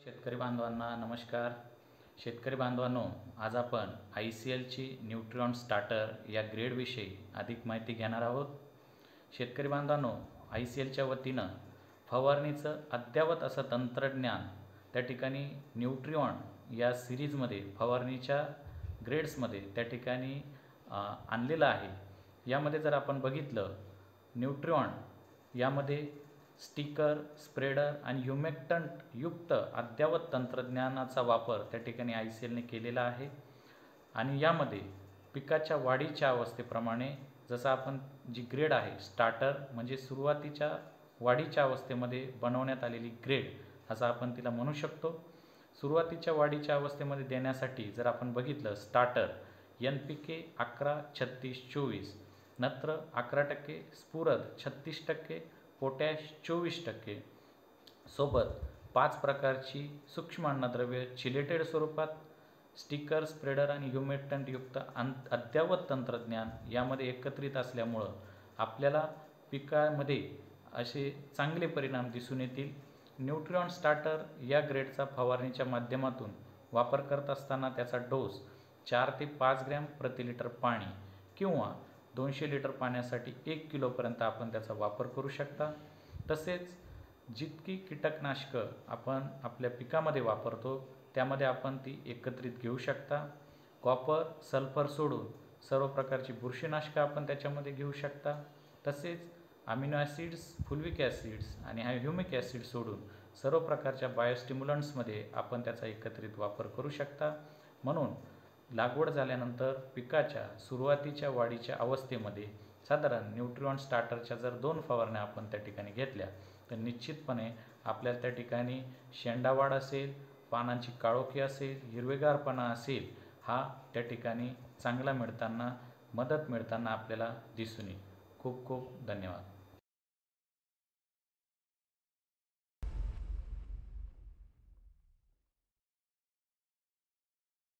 शेतकरी बांधवांना नमस्कार. शेतकरी बांधवांनो, आज आपण ICLची न्यूट्रिऑन स्टार्टर या ग्रेडविषयी अधिक माहिती घेणार आहोत. शेतकरी बांधवांनो, ICLच्या वतीनं फवारणीचं अद्ययावत असं तंत्रज्ञान त्या ठिकाणी न्यूट्रिऑन या सिरीजमध्ये फवारणीच्या ग्रेड्समध्ये त्या ठिकाणी आणलेलं आहे. यामध्ये जर आपण बघितलं, न्यूट्रिऑन यामध्ये स्टिकर, स्प्रेडर आणि ह्युमेक्टंट युक्त अद्ययावत तंत्रज्ञानाचा वापर त्या ठिकाणी ICLने केलेला आहे. आणि यामध्ये पिकाच्या वाढीच्या अवस्थेप्रमाणे जसं आपण जी ग्रेड आहे स्टार्टर म्हणजे सुरुवातीच्या वाढीच्या अवस्थेमध्ये बनवण्यात आलेली ग्रेड असं आपण तिला म्हणू शकतो. सुरुवातीच्या वाढीच्या अवस्थेमध्ये देण्यासाठी जर आपण बघितलं, स्टार्टर NPK 11-36-24, नत्र 11%, स्फुरद 36%, पोटॅश 24%, सोबत 5 प्रकारची सूक्ष्म अन्नद्रव्ये चिलेटेड स्वरूपात, स्टिकर, स्प्रेडर आणि ह्युमेक्टंट युक्त अद्ययावत तंत्रज्ञान यामध्ये एकत्रित असल्यामुळं आपल्याला पिकामध्ये असे चांगले परिणाम दिसून येतील. न्यूट्रिऑन स्टार्टर या ग्रेडचा फवारणीच्या माध्यमातून वापर करत असताना त्याचा डोस 4 ते 5 ग्रॅम प्रति लिटर पाणी किंवा 200 लिटर पाण्यासाठी 1 किलोपर्यंत आपण त्याचा वापर करू शकता. तसेच जितकी कीटकनाशकं आपण आपल्या पिकामध्ये वापरतो त्यामध्ये आपण ती एकत्रित घेऊ शकता. कॉपर, सल्फर सोडून सर्व प्रकारची बुरशीनाशकं आपण त्याच्यामध्ये घेऊ शकता. तसेच अमिनो ॲसिड्स, फुल्विक ॲसिड्स आणि ह्युमिक ॲसिड सोडून सर्व प्रकारच्या बायोस्टिम्युलंट्समध्ये आपण त्याचा एकत्रित वापर करू शकता. म्हणून लागवड झाल्यानंतर पिकाच्या सुरुवातीच्या वाढीच्या अवस्थेमध्ये साधारण न्यूट्रिऑन स्टार्टरच्या जर 2 फवारण्या आपण त्या ठिकाणी घेतल्या तर निश्चितपणे आपल्याला त्या ठिकाणी शेंडावाढ असेल, पानांची काळोखी असेल, हिरवेगारपणा असेल, हा त्या ठिकाणी चांगला मदत मिळताना आपल्याला दिसून येईल. खूप खूप धन्यवाद.